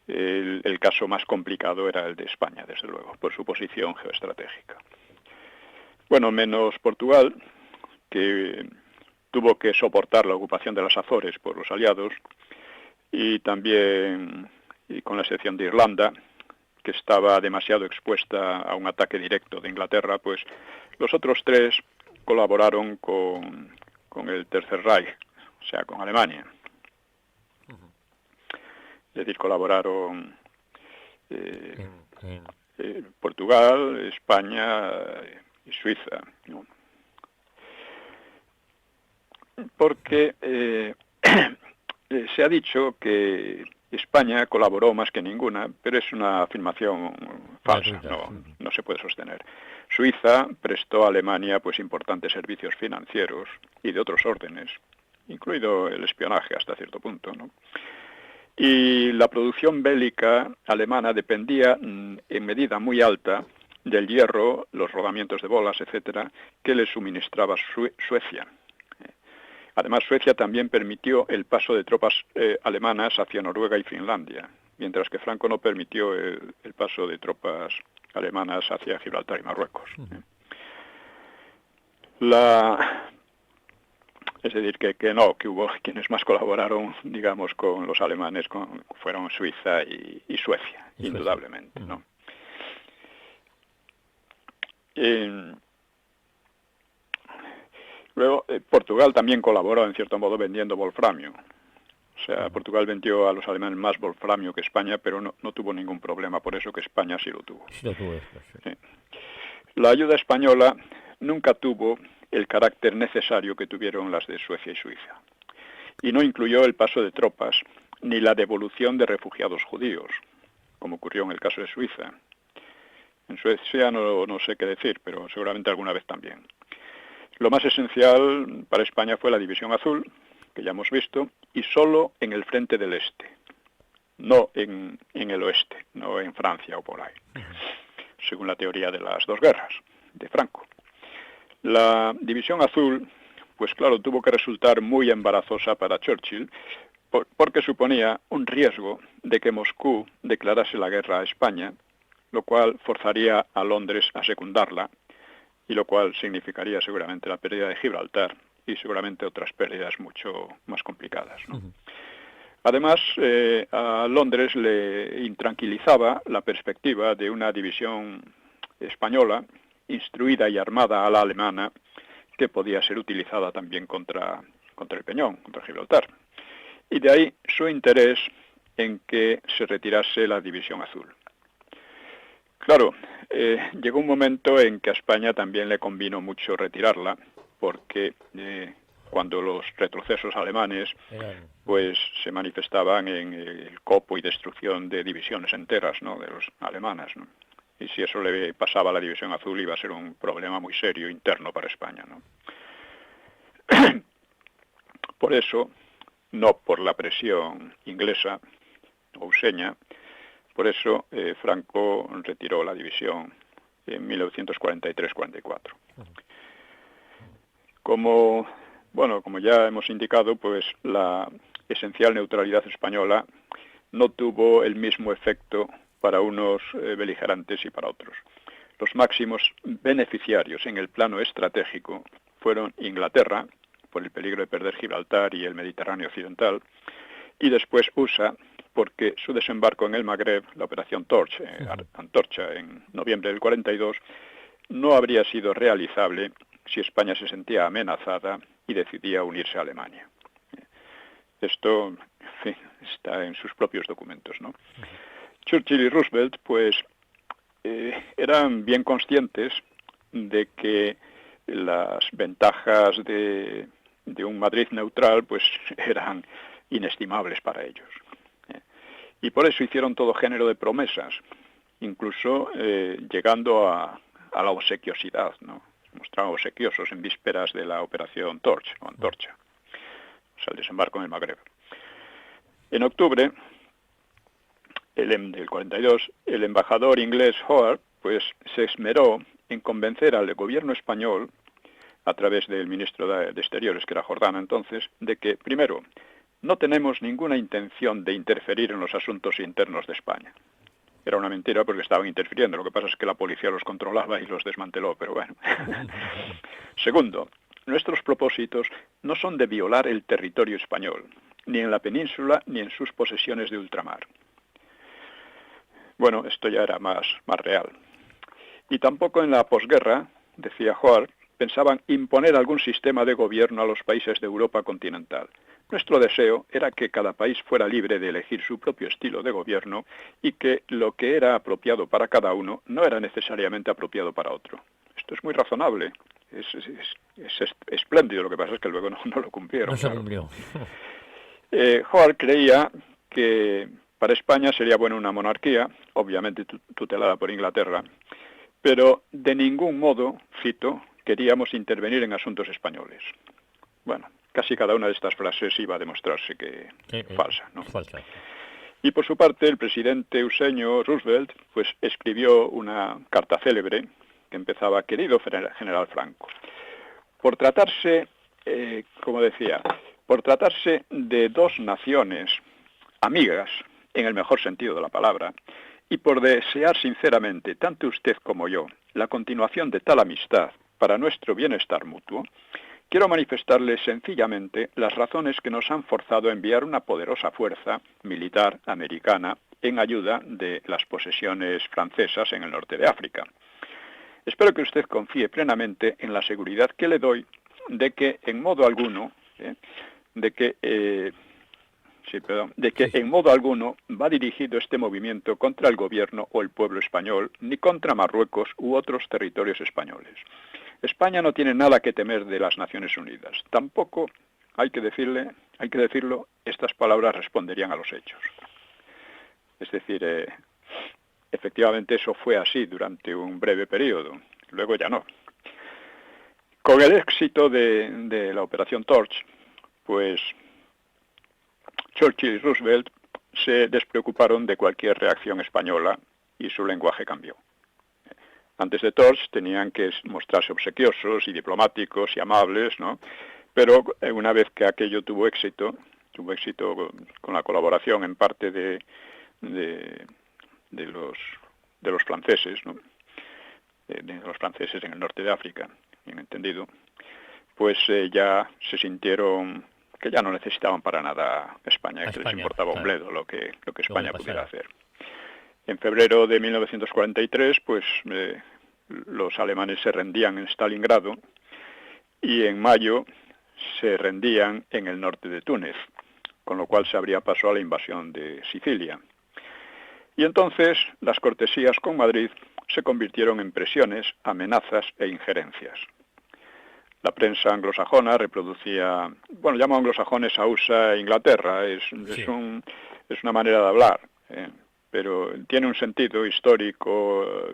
El caso más complicado era el de España, desde luego, por su posición geoestratégica. Bueno, menos Portugal, que tuvo que soportar la ocupación de las Azores por los aliados, y también, y con la excepción de Irlanda, que estaba demasiado expuesta a un ataque directo de Inglaterra, pues los otros 3 colaboraron con el Tercer Reich, o sea, con Alemania. Es decir, colaboraron Portugal, España y Suiza, ¿no? Porque se ha dicho que España colaboró más que ninguna, pero es una afirmación falsa, no se puede sostener. Suiza prestó a Alemania pues importantes servicios financieros y de otros órdenes, incluido el espionaje hasta cierto punto, ¿no? Y la producción bélica alemana dependía en medida muy alta del hierro, los rodamientos de bolas, etcétera, que le suministraba Suecia. Además, Suecia también permitió el paso de tropas alemanas hacia Noruega y Finlandia, mientras que Franco no permitió el paso de tropas alemanas hacia Gibraltar y Marruecos. Es decir, que hubo quienes más colaboraron, digamos, con los alemanes, fueron Suiza y Suecia, indudablemente, ¿no? Luego, Portugal también colaboró, en cierto modo, vendiendo wolframio. O sea, Portugal vendió a los alemanes más wolframio que España, pero no tuvo ningún problema, por eso que España sí lo tuvo. Sí lo tuvo esto, sí. Sí. La ayuda española nunca tuvo el carácter necesario que tuvieron las de Suecia y Suiza, y no incluyó el paso de tropas ni la devolución de refugiados judíos, como ocurrió en el caso de Suiza. En Suecia no sé qué decir, pero seguramente alguna vez también. Lo más esencial para España fue la División Azul, que ya hemos visto, y solo en el frente del este, no en el oeste, no en Francia o por ahí, según la teoría de las 2 guerras de Franco. La División Azul, pues claro, tuvo que resultar muy embarazosa para Churchill, porque suponía un riesgo de que Moscú declarase la guerra a España, lo cual forzaría a Londres a secundarla, y lo cual significaría seguramente la pérdida de Gibraltar y seguramente otras pérdidas mucho más complicadas, ¿no? Además, a Londres le intranquilizaba la perspectiva de una división española, instruida y armada a la alemana, que podía ser utilizada también contra el Peñón, contra Gibraltar. Y de ahí su interés en que se retirase la División Azul. Claro, llegó un momento en que a España también le convino mucho retirarla, porque cuando los retrocesos alemanes pues se manifestaban en el copo y destrucción de divisiones enteras, ¿no?, de los alemanas, ¿no? Y si eso le pasaba a la División Azul iba a ser un problema muy serio interno para España, ¿no? Por eso, no por la presión inglesa o useña, por eso Franco retiró la división en 1943-44. Como ya hemos indicado, pues la esencial neutralidad española no tuvo el mismo efecto para unos beligerantes y para otros. Los máximos beneficiarios en el plano estratégico fueron Inglaterra, por el peligro de perder Gibraltar y el Mediterráneo occidental, y después USA, porque su desembarco en el Magreb, la operación Antorcha, en noviembre del 42, no habría sido realizable si España se sentía amenazada y decidía unirse a Alemania. Esto, en fin, está en sus propios documentos, ¿no? Churchill y Roosevelt, pues, eran bien conscientes de que las ventajas de un Madrid neutral, pues, eran inestimables para ellos. Y por eso hicieron todo género de promesas, incluso llegando a la obsequiosidad, ¿no? Se mostraban obsequiosos en vísperas de la operación Antorcha, o sea, el desembarco en el Magreb. En octubre del 42, el embajador inglés Howard, pues, se esmeró en convencer al gobierno español, a través del ministro de Exteriores, que era Jordana entonces, de que, primero, no tenemos ninguna intención de interferir en los asuntos internos de España. Era una mentira porque estaban interfiriendo, lo que pasa es que la policía los controlaba y los desmanteló, pero bueno. Segundo, nuestros propósitos no son de violar el territorio español, ni en la península ni en sus posesiones de ultramar. Bueno, esto ya era más real. Y tampoco en la posguerra, decía Howard, pensaban imponer algún sistema de gobierno a los países de Europa continental. Nuestro deseo era que cada país fuera libre de elegir su propio estilo de gobierno y que lo que era apropiado para cada uno no era necesariamente apropiado para otro. Esto es muy razonable, es espléndido, lo que pasa es que luego no lo cumplieron. No se cumplió. Howard creía que para España sería buena una monarquía, obviamente tutelada por Inglaterra, pero de ningún modo, cito, queríamos intervenir en asuntos españoles. Bueno, casi cada una de estas frases iba a demostrarse que falsa, ¿no? Falsa. Y por su parte, el presidente Eugenio Roosevelt, pues, escribió una carta célebre que empezaba: querido general Franco, por tratarse, como decía, por tratarse de dos naciones amigas, en el mejor sentido de la palabra, y por desear sinceramente, tanto usted como yo, la continuación de tal amistad para nuestro bienestar mutuo, quiero manifestarles sencillamente las razones que nos han forzado a enviar una poderosa fuerza militar americana en ayuda de las posesiones francesas en el norte de África. Espero que usted confíe plenamente en la seguridad que le doy de que en modo alguno, en modo alguno va dirigido este movimiento contra el gobierno o el pueblo español, ni contra Marruecos u otros territorios españoles. España no tiene nada que temer de las Naciones Unidas. Tampoco, hay que decirlo, estas palabras responderían a los hechos. Es decir, efectivamente eso fue así durante un breve periodo, luego ya no. Con el éxito de la Operación Torch, pues Churchill y Roosevelt se despreocuparon de cualquier reacción española y su lenguaje cambió. Antes de Torch tenían que mostrarse obsequiosos y diplomáticos y amables, ¿no? Pero una vez que aquello tuvo éxito con la colaboración en parte de los franceses, ¿no? De los franceses en el norte de África, bien entendido, pues ya se sintieron que ya no necesitaban para nada España, que les importaba un bledo lo que España pudiera hacer. En febrero de 1943, pues los alemanes se rendían en Stalingrado y en mayo se rendían en el norte de Túnez, con lo cual se abría paso a la invasión de Sicilia. Y entonces las cortesías con Madrid se convirtieron en presiones, amenazas e injerencias. La prensa anglosajona reproducía, bueno, llamo anglosajones a USA e Inglaterra, es una manera de hablar, pero tiene un sentido histórico,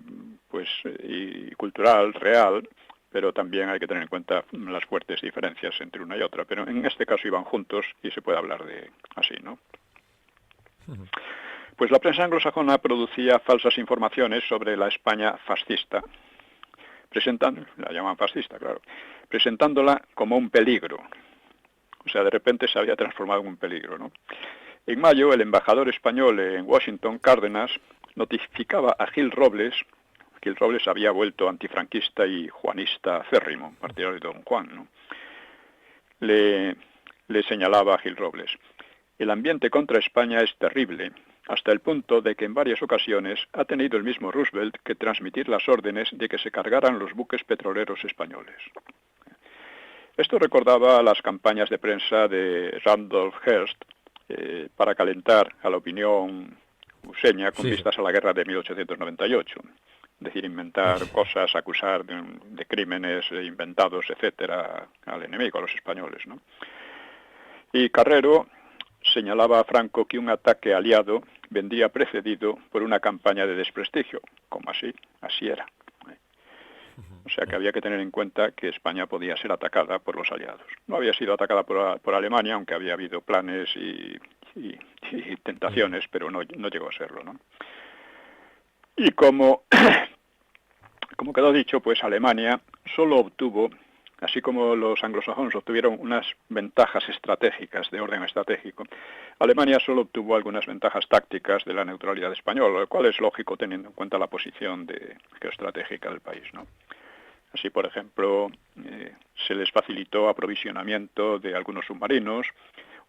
pues, y cultural, real, pero también hay que tener en cuenta las fuertes diferencias entre una y otra. Pero en este caso iban juntos y se puede hablar de así, ¿no? Pues la prensa anglosajona producía falsas informaciones sobre la España fascista, la llaman fascista, claro, presentándola como un peligro. O sea, de repente se había transformado en un peligro, ¿no? En mayo, el embajador español en Washington, Cárdenas, notificaba a Gil Robles, Gil Robles había vuelto antifranquista y juanista acérrimo, partidario de Don Juan, ¿no? Le señalaba a Gil Robles: el ambiente contra España es terrible, hasta el punto de que en varias ocasiones ha tenido el mismo Roosevelt que transmitir las órdenes de que se cargaran los buques petroleros españoles. Esto recordaba las campañas de prensa de Randolph Hearst para calentar a la opinión useña con vistas a la guerra de 1898. Es decir, inventar cosas, acusar de crímenes inventados, etcétera, al enemigo, a los españoles, ¿no? Y Carrero señalaba a Franco que un ataque aliado vendría precedido por una campaña de desprestigio, como así era. O sea que había que tener en cuenta que España podía ser atacada por los aliados. No había sido atacada por Alemania, aunque había habido planes y tentaciones, pero no llegó a serlo, ¿no? Y como quedó dicho, pues Alemania solo obtuvo, así como los anglosajones obtuvieron unas ventajas estratégicas de orden estratégico, Alemania solo obtuvo algunas ventajas tácticas de la neutralidad española, lo cual es lógico teniendo en cuenta la posición geoestratégica del país, ¿no? Así, por ejemplo, se les facilitó aprovisionamiento de algunos submarinos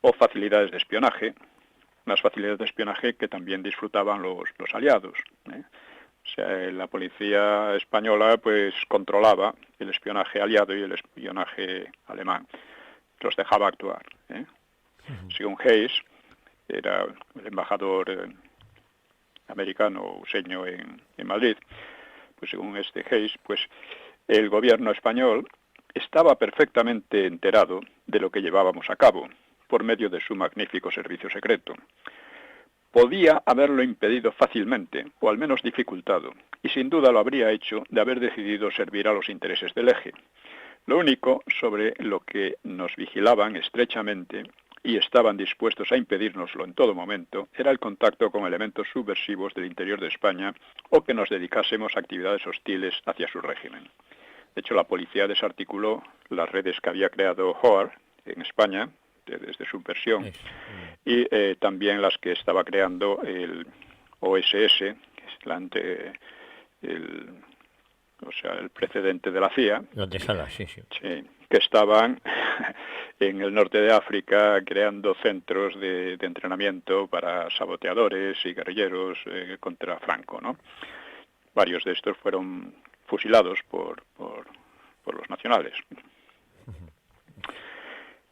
o facilidades de espionaje, unas facilidades de espionaje que también disfrutaban los aliados, ¿eh? O sea, la policía española pues controlaba el espionaje aliado y el espionaje alemán, los dejaba actuar, ¿eh? Según Hayes, era el embajador americano useño en Madrid, pues según Hayes, pues el gobierno español estaba perfectamente enterado de lo que llevábamos a cabo por medio de su magnífico servicio secreto. Podía haberlo impedido fácilmente, o al menos dificultado, y sin duda lo habría hecho de haber decidido servir a los intereses del eje. Lo único sobre lo que nos vigilaban estrechamente y estaban dispuestos a impedírnoslo en todo momento era el contacto con elementos subversivos del interior de España o que nos dedicásemos a actividades hostiles hacia su régimen. De hecho, la policía desarticuló las redes que había creado Howard en España, desde su versión, y también las que estaba creando el OSS, que es el precedente de la CIA, que estaban en el norte de África creando centros de entrenamiento para saboteadores y guerrilleros contra Franco, ¿no? Varios de estos fueron fusilados por los nacionales.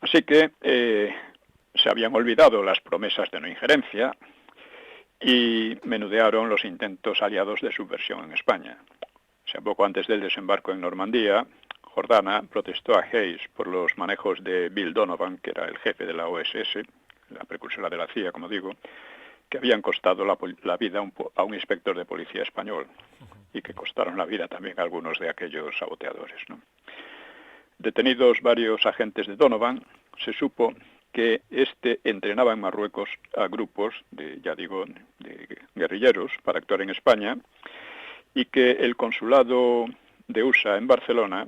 Así que se habían olvidado las promesas de no injerencia y menudearon los intentos aliados de subversión en España. O sea, poco antes del desembarco en Normandía, Jordana protestó a Hayes por los manejos de Bill Donovan, que era el jefe de la OSS, la precursora de la CIA, como digo, que habían costado la vida a un inspector de policía español y que costaron la vida también a algunos de aquellos saboteadores, ¿no? Detenidos varios agentes de Donovan, se supo que entrenaba en Marruecos a grupos de guerrilleros para actuar en España y que el consulado de USA en Barcelona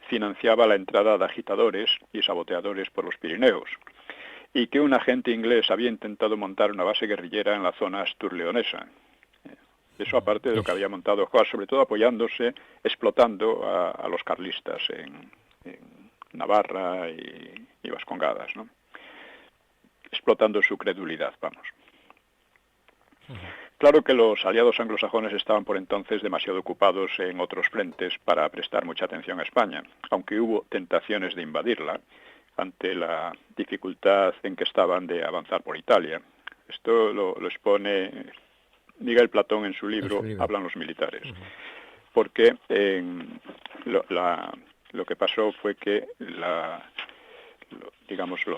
financiaba la entrada de agitadores y saboteadores por los Pirineos y que un agente inglés había intentado montar una base guerrillera en la zona astur-leonesa. Eso aparte de lo que había montado Juárez, sobre todo explotando a los carlistas en Navarra y Vascongadas, ¿no? Explotando su credulidad, vamos. Claro que los aliados anglosajones estaban por entonces demasiado ocupados en otros frentes para prestar mucha atención a España, aunque hubo tentaciones de invadirla ante la dificultad en que estaban de avanzar por Italia. Esto lo expone Miguel Platón en su libro Hablan los militares, porque lo que pasó fue que los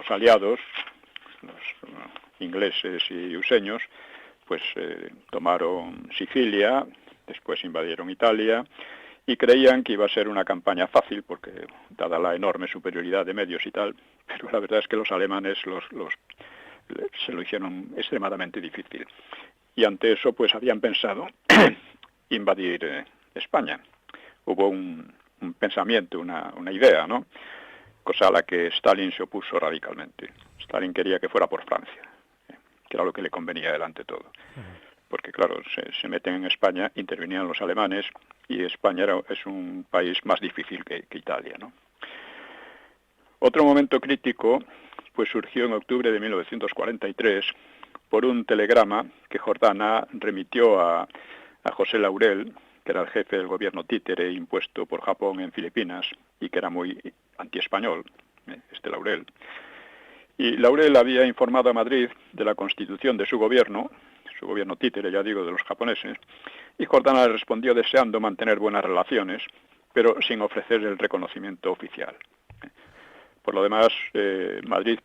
aliados, los ingleses y useños, pues tomaron Sicilia, después invadieron Italia y creían que iba a ser una campaña fácil porque dada la enorme superioridad de medios y tal, pero la verdad es que los alemanes se lo hicieron extremadamente difícil. Y ante eso pues habían pensado invadir España. Hubo un pensamiento, una idea, ¿no? Cosa a la que Stalin se opuso radicalmente. Stalin quería que fuera por Francia, que era lo que le convenía delante todo. porque claro, se meten en España, intervenían los alemanes, y España es un país más difícil que Italia, ¿no? Otro momento crítico pues surgió en octubre de 1943 por un telegrama que Jordana remitió a José Laurel, que era el jefe del gobierno títere impuesto por Japón en Filipinas y que era muy antiespañol, este Laurel. Y Laurel había informado a Madrid de la constitución de su gobierno títere, ya digo, de los japoneses, y Jordana le respondió deseando mantener buenas relaciones, pero sin ofrecer el reconocimiento oficial. Por lo demás, Madrid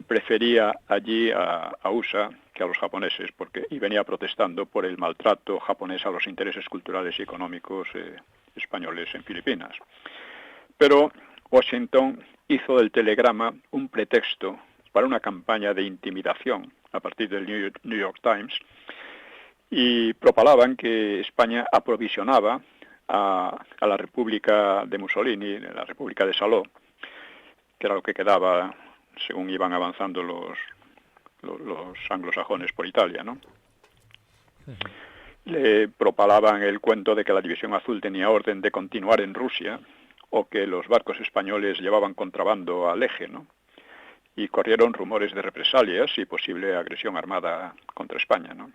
prefería allí a USA que a los japoneses, y venía protestando por el maltrato japonés a los intereses culturales y económicos españoles en Filipinas. Pero Washington hizo del telegrama un pretexto para una campaña de intimidación a partir del New York Times, y propalaban que España aprovisionaba a la República de Mussolini, la República de Saló, que era lo que quedaba según iban avanzando los anglosajones por Italia, ¿no? Le propalaban el cuento de que la División Azul tenía orden de continuar en Rusia, o que los barcos españoles llevaban contrabando al Eje, ¿no? Y corrieron rumores de represalias y posible agresión armada contra España, ¿no?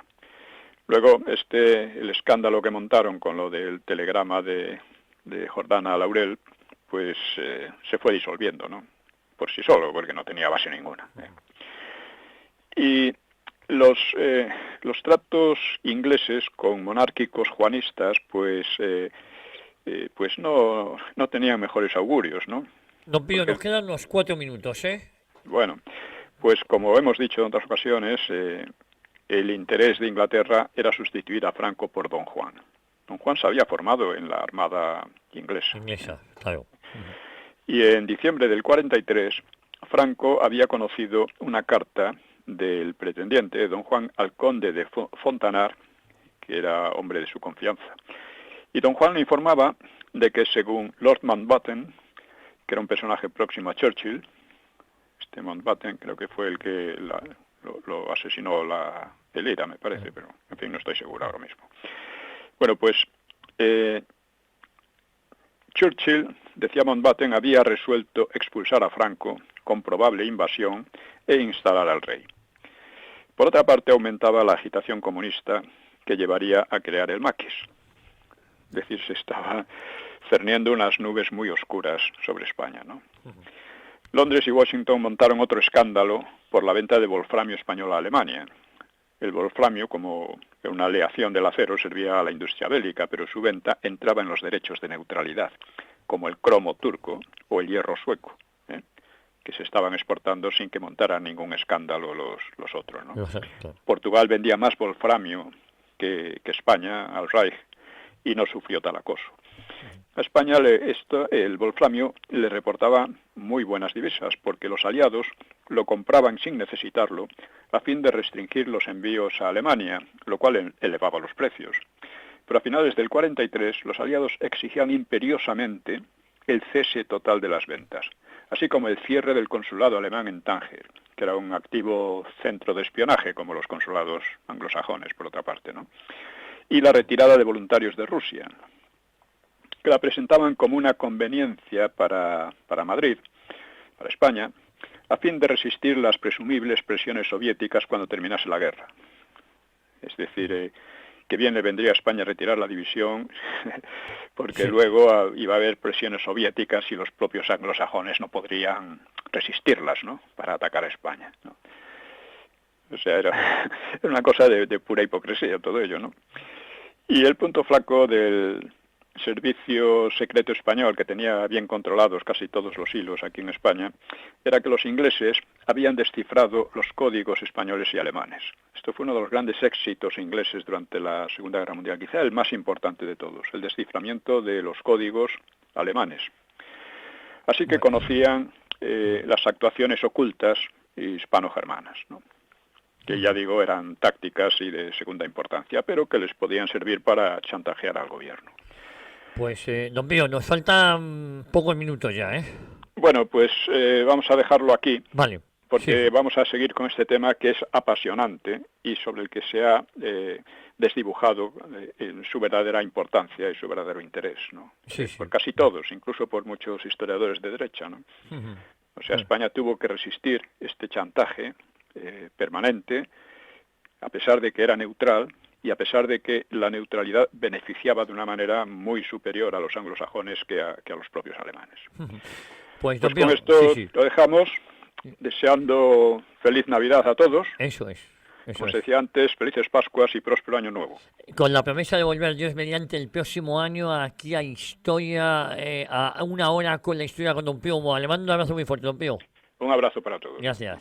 Luego, el escándalo que montaron con lo del telegrama de Jordana a Laurel, pues se fue disolviendo, ¿no? Por sí solo, porque no tenía base ninguna. Y los tratos ingleses con monárquicos juanistas, pues no tenían mejores augurios, ¿no? Don Pío, nos quedan unos 4 minutos, ¿eh? Bueno, pues como hemos dicho en otras ocasiones, el interés de Inglaterra era sustituir a Franco por Don Juan. Don Juan se había formado en la Armada inglesa. Inglesa, claro. Y en diciembre del 43, Franco había conocido una carta del pretendiente, Don Juan, al conde de Fontanar, que era hombre de su confianza. Y Don Juan le informaba de que según Lord Mountbatten, que era un personaje próximo a Churchill, Mountbatten creo que fue el que lo asesinó el IRA, me parece, pero en fin, no estoy seguro ahora mismo. Bueno, pues Churchill, decía Mountbatten, había resuelto expulsar a Franco con probable invasión e instalar al rey. Por otra parte, aumentaba la agitación comunista que llevaría a crear el maquis. Es decir, se estaba cerniendo unas nubes muy oscuras sobre España, ¿no? Londres y Washington montaron otro escándalo por la venta de wolframio español a Alemania. El wolframio, como una aleación del acero, servía a la industria bélica, pero su venta entraba en los derechos de neutralidad, como el cromo turco o el hierro sueco, que se estaban exportando sin que montaran ningún escándalo los otros, ¿no? Portugal vendía más wolframio que España al Reich y no sufrió tal acoso. A España el wolframio le reportaba muy buenas divisas, porque los aliados lo compraban sin necesitarlo a fin de restringir los envíos a Alemania, lo cual elevaba los precios. Pero a finales del 43 los aliados exigían imperiosamente el cese total de las ventas, así como el cierre del consulado alemán en Tánger, que era un activo centro de espionaje, como los consulados anglosajones, por otra parte, ¿no? Y la retirada de voluntarios de Rusia, que la presentaban como una conveniencia para Madrid, para España, a fin de resistir las presumibles presiones soviéticas cuando terminase la guerra. Es decir, que bien le vendría a España retirar la división, porque luego iba a haber presiones soviéticas y los propios anglosajones no podrían resistirlas, ¿no?, para atacar a España, ¿no? O sea, era una cosa de pura hipocresía todo ello, ¿no? Y el punto flaco del servicio secreto español, que tenía bien controlados casi todos los hilos aquí en España, era que los ingleses habían descifrado los códigos españoles y alemanes. Esto fue uno de los grandes éxitos ingleses durante la Segunda Guerra Mundial, quizá el más importante de todos, el desciframiento de los códigos alemanes. Así que conocían las actuaciones ocultas hispano-germanas, ¿no?, que ya digo eran tácticas y de segunda importancia, pero que les podían servir para chantajear al gobierno. Pues, don Pío, nos faltan pocos minutos ya, ¿eh? Bueno, pues vamos a dejarlo aquí. Vale. Porque sí. Vamos a seguir con este tema que es apasionante y sobre el que se ha desdibujado en su verdadera importancia y su verdadero interés, ¿no? Sí, sí. Por casi todos, incluso por muchos historiadores de derecha, ¿no? Ujú. O sea, España tuvo que resistir este chantaje permanente, a pesar de que era neutral y a pesar de que la neutralidad beneficiaba de una manera muy superior a los anglosajones que a los propios alemanes. Pues, Pues don con Pío, esto sí, sí. lo dejamos, deseando feliz Navidad a todos. Eso es. Eso Como es. se decía antes, felices Pascuas y próspero Año Nuevo. Con la promesa de volver Dios mediante el próximo año aquí a Historia, a una hora con la historia con don Pío Moa. Le mando un abrazo muy fuerte, don Pío. Un abrazo para todos. Gracias.